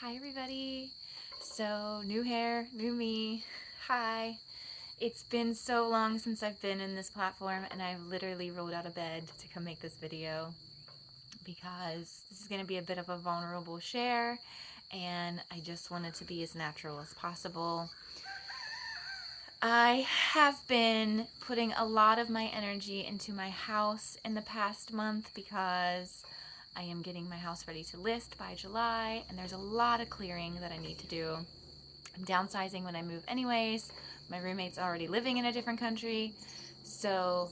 Hi everybody. So, new hair, new me. Hi. It's been so long since I've been in this platform and I've literally rolled out of bed to come make this video because this is going to be a bit of a vulnerable share and I just wanted to be as natural as possible. I have been putting a lot of my energy into my house in the past month because I am getting my house ready to list by July, and there's a lot of clearing that I need to do. I'm downsizing when I move anyways. My roommate's already living in a different country, so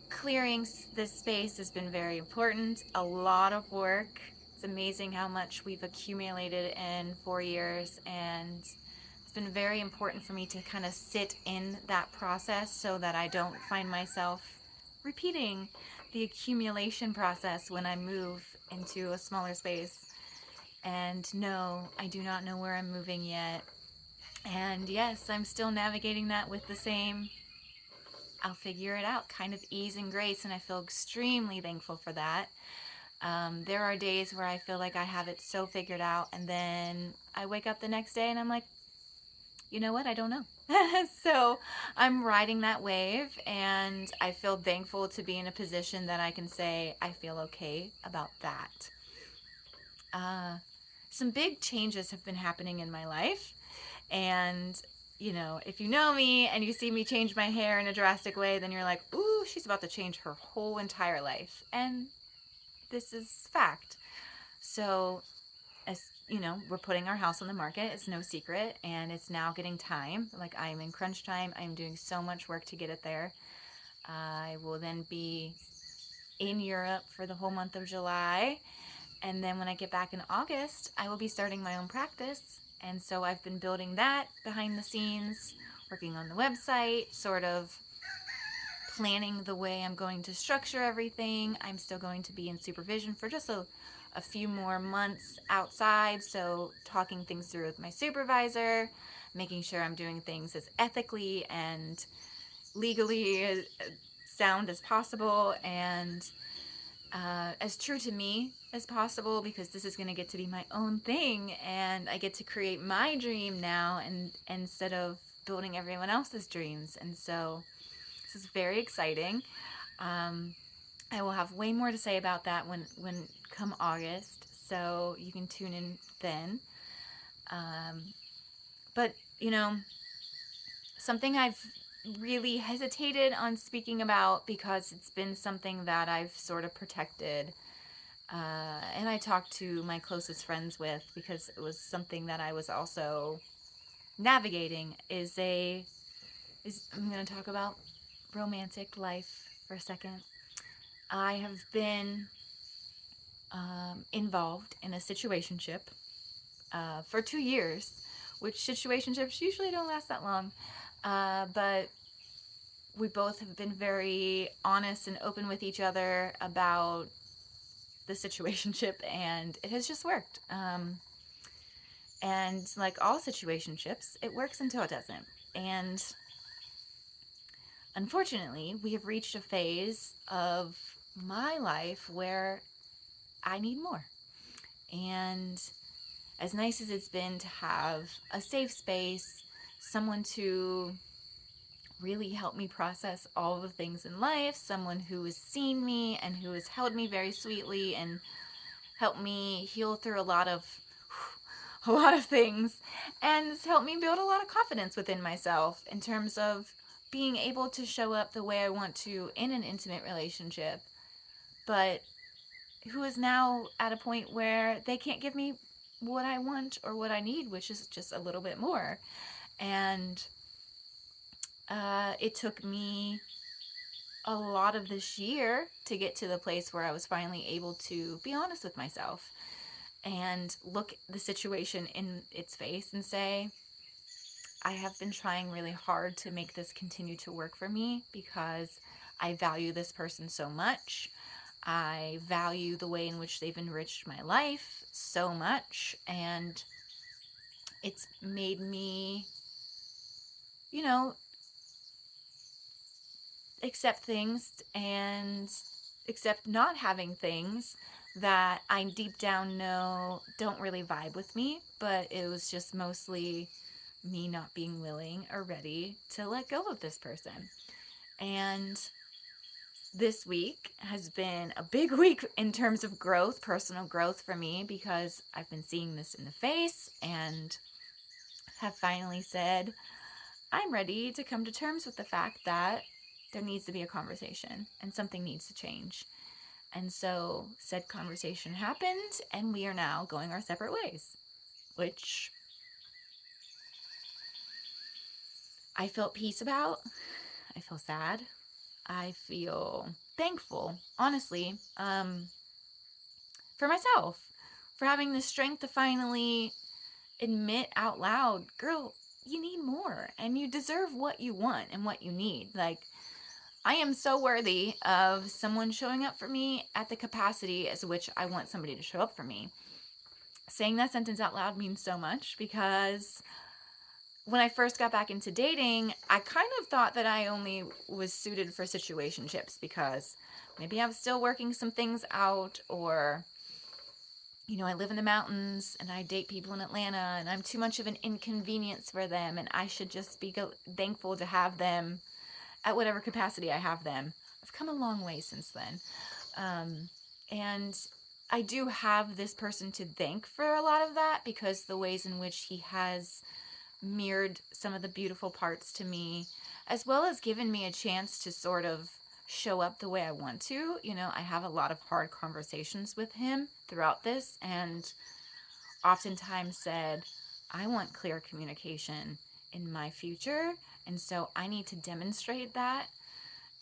clearing this space has been very important. A lot of work. It's amazing how much we've accumulated in 4 years, and it's been very important for me to kind of sit in that process so that I don't find myself repeating the accumulation process when I move into a smaller space. And no, I do not know where I'm moving yet. And yes, I'm still navigating that with the same I'll figure it out kind of ease and grace, and I feel extremely thankful for that. There are days where I feel like I have it so figured out, and then I wake up the next day and I'm like, you know what? I don't know. So I'm riding that wave, and I feel thankful to be in a position that I can say I feel okay about that. Uh, some big changes have been happening in my life, and if you know me and you see me change my hair in a drastic way, then you're like, ooh, she's about to change her whole entire life. And this is fact. So, as you know, we're putting our house on the market. It's no secret, and it's now getting time. Like, I'm in crunch time. I'm doing so much work to get it there. I will then be in Europe for the whole month of July. And then when I get back in August, I will be starting my own practice. And so I've been building that behind the scenes, working on the website, sort of planning the way I'm going to structure everything. I'm still going to be in supervision for just a few more months outside. So talking things through with my supervisor, making sure I'm doing things as ethically and legally sound as possible, and as true to me as possible, because this is going to get to be my own thing and I get to create my dream now, and instead of building everyone else's dreams. And so this is very exciting. um, I will have way more to say about that when come August, so you can tune in then. But something I've really hesitated on speaking about because it's been something that I've sort of protected, and I talked to my closest friends with because it was something that I was also navigating. I'm going to talk about romantic life for a second. I have been involved in a situationship for 2 years, which situationships usually don't last that long, but we both have been very honest and open with each other about the situationship, and it has just worked. And like all situationships, it works until it doesn't. And unfortunately, we have reached a phase of my life where I need more. And as nice as it's been to have a safe space, someone to really help me process all the things in life, someone who has seen me and who has held me very sweetly and helped me heal through a lot of things, and it's helped me build a lot of confidence within myself in terms of being able to show up the way I want to in an intimate relationship, but who is now at a point where they can't give me what I want or what I need, which is just a little bit more. And it took me a lot of this year to get to the place where I was finally able to be honest with myself and look the situation in its face and say, I have been trying really hard to make this continue to work for me because I value this person so much. I value the way in which they've enriched my life so much, and it's made me, you know, accept things and accept not having things that I deep down know don't really vibe with me, but it was just mostly me not being willing or ready to let go of this person. And this week has been a big week in terms of growth, personal growth for me, because I've been seeing this in the face and have finally said, I'm ready to come to terms with the fact that there needs to be a conversation and something needs to change. And so said conversation happened, and we are now going our separate ways, which I felt peace about. I feel sad. I feel thankful, honestly, for myself, for having the strength to finally admit out loud, girl, you need more and you deserve what you want and what you need. Like, I am so worthy of someone showing up for me at the capacity as which I want somebody to show up for me. Saying that sentence out loud means so much because when I first got back into dating, I kind of thought that I only was suited for situationships because maybe I was still working some things out, or I live in the mountains and I date people in Atlanta and I'm too much of an inconvenience for them and I should just be thankful to have them at whatever capacity I have them. I've come a long way since then. And I do have this person to thank for a lot of that, because the ways in which he has mirrored some of the beautiful parts to me, as well as given me a chance to sort of show up the way I want to. I have a lot of hard conversations with him throughout this, and oftentimes said, I want clear communication in my future, and so I need to demonstrate that.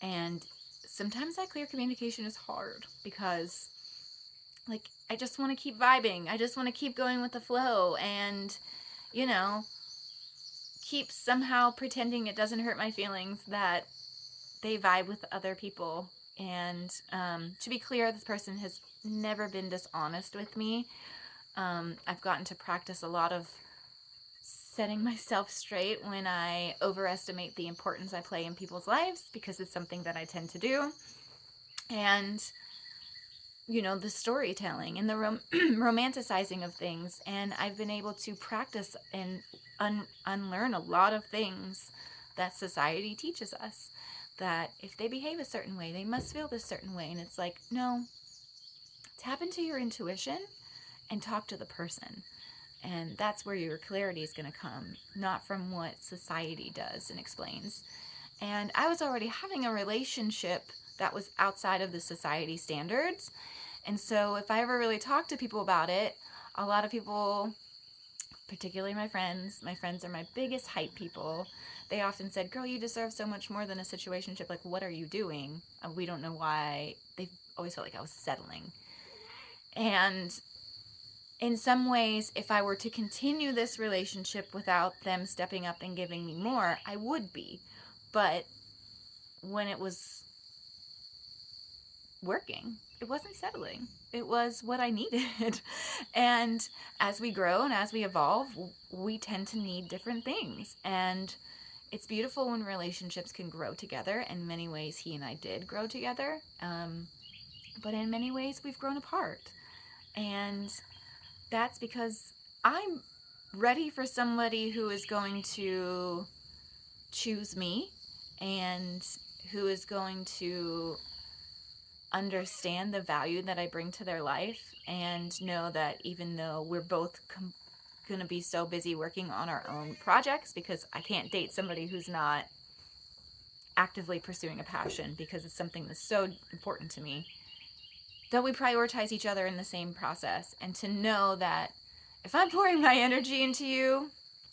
And sometimes that clear communication is hard because, like, I just want to keep vibing. I just want to keep going with the flow and, keep somehow pretending it doesn't hurt my feelings that they vibe with other people. And to be clear, this person has never been dishonest with me. I've gotten to practice a lot of setting myself straight when I overestimate the importance I play in people's lives, because it's something that I tend to do. And, the storytelling and the romanticizing of things. And I've been able to practice and unlearn a lot of things that society teaches us, that if they behave a certain way, they must feel this certain way. And it's like, no, tap into your intuition and talk to the person. And that's where your clarity is going to come, not from what society does and explains. And I was already having a relationship that was outside of the society standards. And so if I ever really talk to people about it, a lot of people, particularly my friends are my biggest hype people. They often said, girl, you deserve so much more than a situationship. Like, what are you doing? We don't know why. They always felt like I was settling. And in some ways, if I were to continue this relationship without them stepping up and giving me more, I would be. But when it was working, it wasn't settling. It was what I needed. And as we grow and as we evolve, we tend to need different things. And it's beautiful when relationships can grow together. In many ways, he and I did grow together. But in many ways, we've grown apart. And that's because I'm ready for somebody who is going to choose me and who is going to understand the value that I bring to their life, and know that even though we're both going to be so busy working on our own projects, because I can't date somebody who's not actively pursuing a passion because it's something that's so important to me, that we prioritize each other in the same process. And to know that if I'm pouring my energy into you,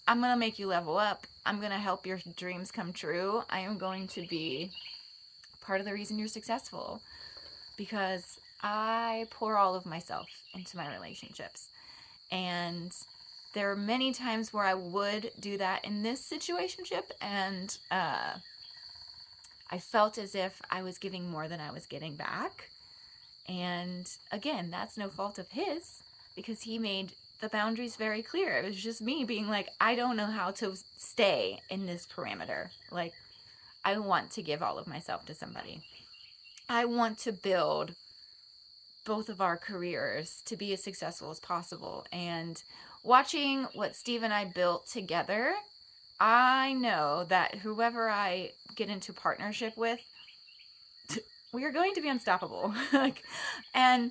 I'm going to make you level up. I'm going to help your dreams come true. I am going to be part of the reason you're successful, because I pour all of myself into my relationships. And there are many times where I would do that in this situationship, and I felt as if I was giving more than I was getting back. And again, that's no fault of his, because he made the boundaries very clear. It was just me being like, I don't know how to stay in this parameter. Like, I want to give all of myself to somebody. I want to build both of our careers to be as successful as possible. And watching what Steve and I built together, I know that whoever I get into partnership with, we are going to be unstoppable. And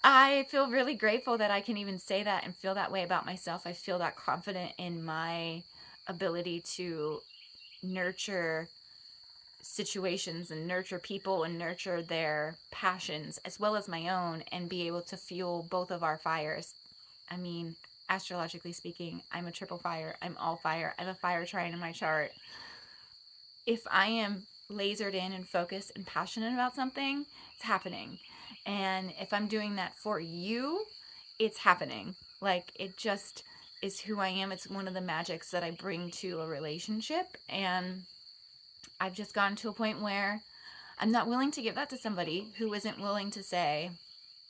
I feel really grateful that I can even say that and feel that way about myself. I feel that confident in my ability to nurture situations and nurture people and nurture their passions as well as my own, and be able to fuel both of our fires. I mean, astrologically speaking, I'm a triple fire. I'm all fire. I have a fire trine in my chart. If I am lasered in and focused and passionate about something, it's happening. And if I'm doing that for you, it's happening. Like, it just is who I am. It's one of the magics that I bring to a relationship. And I've just gotten to a point where I'm not willing to give that to somebody who isn't willing to say,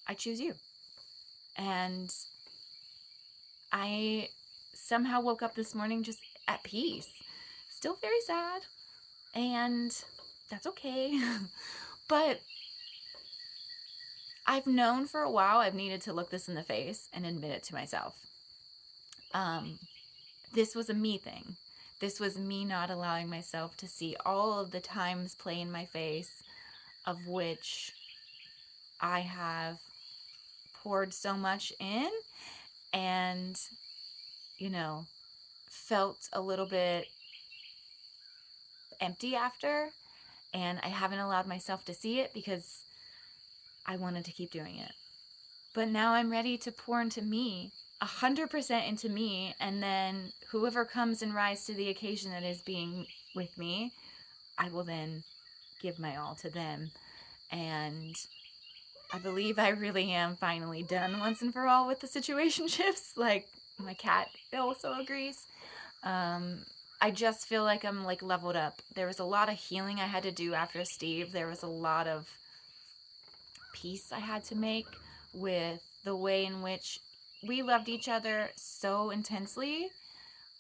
I choose you. And I somehow woke up this morning just at peace. Still very sad. And that's okay. But I've known for a while I've needed to look this in the face and admit it to myself. This was a me thing. This was me not allowing myself to see all of the times play in my face of which I have poured so much in and, felt a little bit empty after. And I haven't allowed myself to see it because I wanted to keep doing it. But now I'm ready to pour into me, 100% into me, and then whoever comes and rise to the occasion that is being with me, I will then give my all to them. And I believe I really am finally done once and for all with the situationships. Like, my cat also agrees. I just feel like I'm like leveled up. There was a lot of healing I had to do after Steve. There was a lot of peace I had to make with the way in which we loved each other so intensely,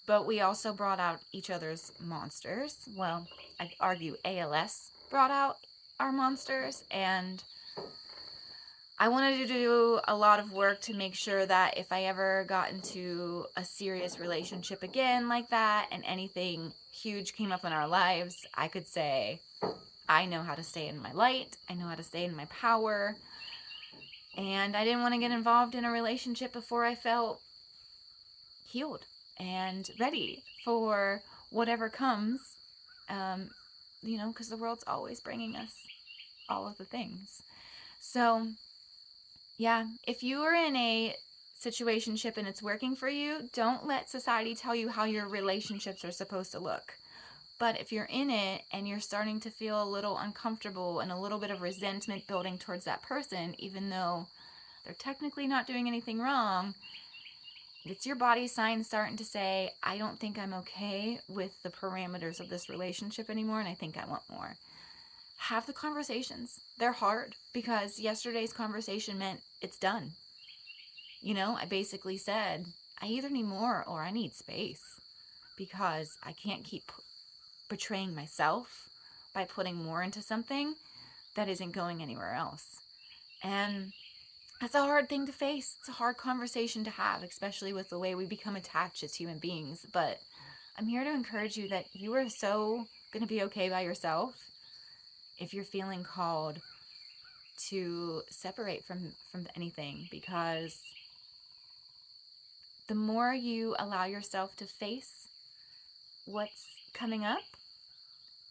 but we also brought out each other's monsters. Well, I'd argue ALS brought out our monsters, and I wanted to do a lot of work to make sure that if I ever got into a serious relationship again like that and anything huge came up in our lives, I could say, I know how to stay in my light. I know how to stay in my power. And I didn't want to get involved in a relationship before I felt healed and ready for whatever comes. Because the world's always bringing us all of the things. So, yeah, if you are in a situationship and it's working for you, don't let society tell you how your relationships are supposed to look. But if you're in it and you're starting to feel a little uncomfortable and a little bit of resentment building towards that person, even though they're technically not doing anything wrong, it's your body sign starting to say, I don't think I'm okay with the parameters of this relationship anymore, and I think I want more. Have the conversations. They're hard because yesterday's conversation meant it's done. I basically said, I either need more or I need space because I can't keep betraying myself by putting more into something that isn't going anywhere else. And that's a hard thing to face. It's a hard conversation to have, especially with the way we become attached as human beings. But I'm here to encourage you that you are so going to be okay by yourself if you're feeling called to separate from anything, because the more you allow yourself to face what's coming up,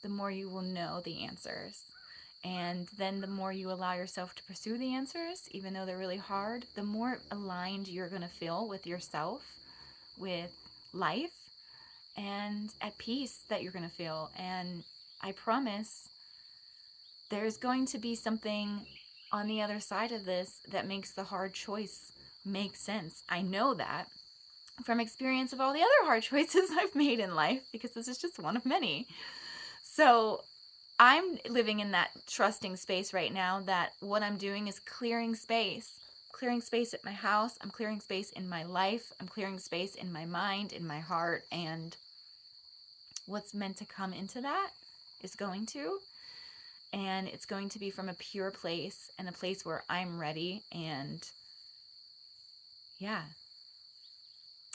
the more you will know the answers. And then the more you allow yourself to pursue the answers, even though they're really hard, the more aligned you're going to feel with yourself, with life, and at peace that you're going to feel. And I promise there's going to be something on the other side of this that makes the hard choice make sense. I know that from experience of all the other hard choices I've made in life, because this is just one of many. So I'm living in that trusting space right now that what I'm doing is clearing space at my house. I'm clearing space in my life. I'm clearing space in my mind, in my heart, and what's meant to come into that is going to. And it's going to be from a pure place and a place where I'm ready. And yeah,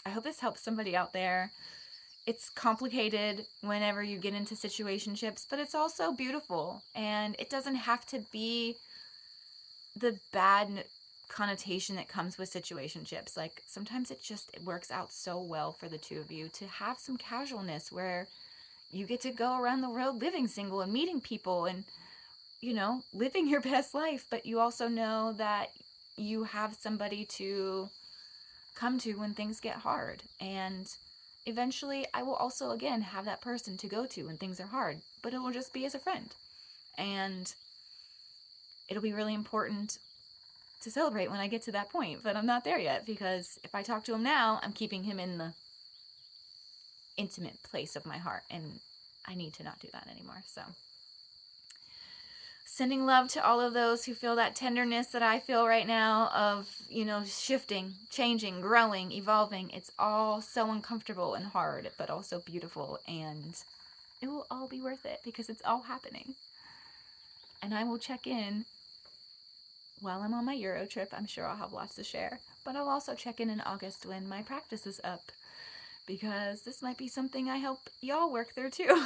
I hope this helps somebody out there. It's complicated whenever you get into situationships, but it's also beautiful. And it doesn't have to be the bad connotation that comes with situationships. Like sometimes it works out so well for the two of you to have some casualness where you get to go around the world living single and meeting people and, you know, living your best life, but you also know that you have somebody to come to when things get hard. And eventually I will also again have that person to go to when things are hard, but it will just be as a friend. And it'll be really important to celebrate when I get to that point, but I'm not there yet, because if I talk to him now, I'm keeping him in the intimate place of my heart, and I need to not do that anymore. So sending love to all of those who feel that tenderness that I feel right now of, you know, shifting, changing, growing, evolving. It's all so uncomfortable and hard, but also beautiful, and it will all be worth it because it's all happening. And I will check in while I'm on my Euro trip. I'm sure I'll have lots to share, but I'll also check in August when my practice is up, because this might be something I help y'all work through too.